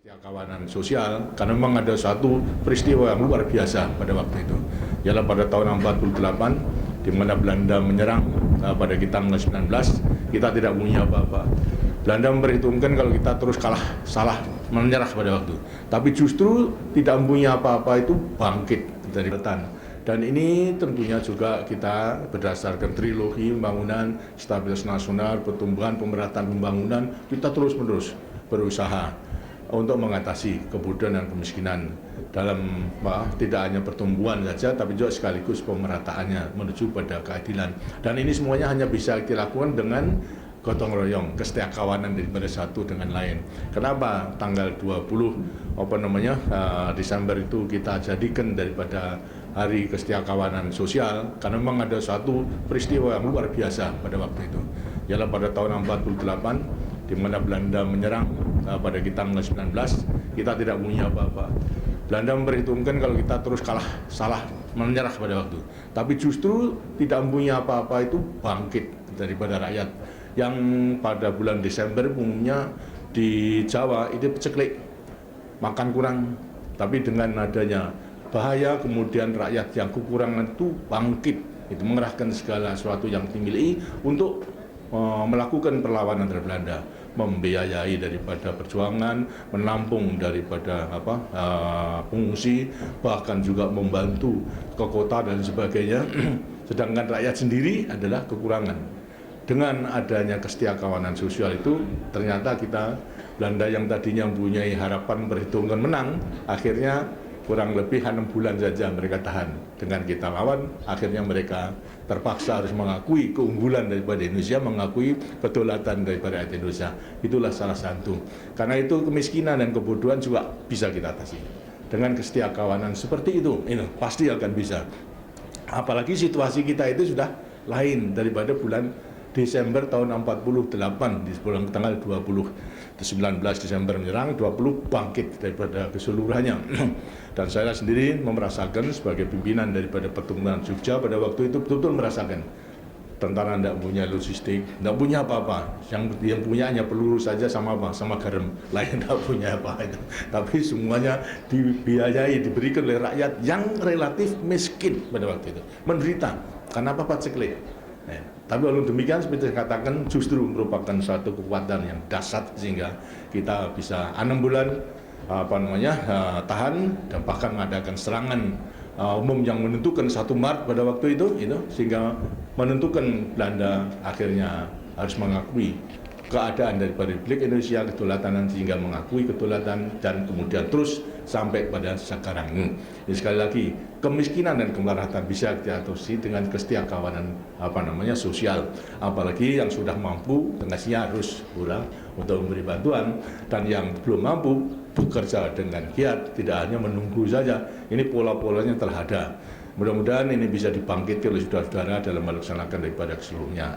Kawanan sosial, karena memang ada satu peristiwa yang luar biasa pada waktu itu, ialah pada tahun 48 di mana Belanda menyerang pada kita tanggal 19, kita tidak punya apa-apa. Belanda memperhitungkan kalau kita terus salah menyerah pada waktu, tapi justru tidak punya apa-apa itu bangkit dari petani. Dan ini tentunya juga kita berdasarkan trilogi pembangunan, stabilitas nasional, pertumbuhan, pemerataan pembangunan, kita terus-menerus berusaha untuk mengatasi kebodohan dan kemiskinan dalam tidak hanya pertumbuhan saja, tapi juga sekaligus pemerataannya menuju pada keadilan. Dan ini semuanya hanya bisa dilakukan dengan gotong royong, kesetiakawanan daripada satu dengan lain. Kenapa tanggal 20 Desember itu kita jadikan daripada Hari Kesetiakawanan Sosial, karena memang ada satu peristiwa yang luar biasa pada waktu itu, ialah pada tahun 48 di mana Belanda menyerang pada kita tanggal 19, kita tidak punya apa-apa. Belanda memperhitungkan kalau kita terus salah menyerah pada waktu, tapi justru tidak punya apa-apa itu bangkit daripada rakyat yang pada bulan Desember umumnya di Jawa itu peceklik, makan kurang, tapi dengan adanya bahaya kemudian rakyat yang kekurangan itu bangkit, itu mengerahkan segala sesuatu yang dimiliki untuk melakukan perlawanan terhadap Belanda, membiayai daripada perjuangan, menampung daripada pengungsi, bahkan juga membantu ke kota dan sebagainya. Sedangkan rakyat sendiri adalah kekurangan. Dengan adanya kesetiakawanan sosial itu, ternyata kita Belanda yang tadinya mempunyai harapan perhitungan menang, akhirnya kurang lebih 6 bulan saja mereka tahan. Dengan kita lawan, akhirnya mereka terpaksa harus mengakui keunggulan daripada Indonesia, mengakui kedaulatan daripada Indonesia. Itulah salah satu. Karena itu kemiskinan dan kebodohan juga bisa kita atasi. Dengan kesetiakawanan seperti itu, pasti akan bisa. Apalagi situasi kita itu sudah lain daripada bulan Desember tahun 48, di bulan tanggal 19 Desember menyerang, 20 bangkit daripada keseluruhannya. Dan saya sendiri merasakan sebagai pimpinan daripada pertumbuhan Jogja pada waktu itu betul-betul merasakan tentara tidak punya logistik, tidak punya apa-apa, yang punya hanya peluru saja sama garam, lain tidak punya apa itu. Tapi semuanya dibiayai, diberikan oleh rakyat yang relatif miskin pada waktu itu, menderita karena apa paceklik. Tapi walaupun demikian, seperti saya katakan, justru merupakan suatu kekuatan yang dahsyat sehingga kita bisa 6 bulan tahan dan bahkan mengadakan serangan umum yang menentukan 1 Maret pada waktu itu sehingga menentukan Belanda akhirnya harus mengakui keadaan daripada Republik Indonesia, kedaulatan, sehingga mengakui kedaulatan dan kemudian terus sampai pada sekarang ini. Jadi sekali lagi, kemiskinan dan kemelaratan bisa diatasi dengan kesetiakawanan sosial. Apalagi yang sudah mampu tentunya harus pulang untuk memberi bantuan, dan yang belum mampu bekerja dengan giat, tidak hanya menunggu saja. Ini pola-polanya telah ada. Mudah-mudahan ini bisa dibangkitkan oleh saudara-saudara dalam melaksanakan daripada keseluruhnya.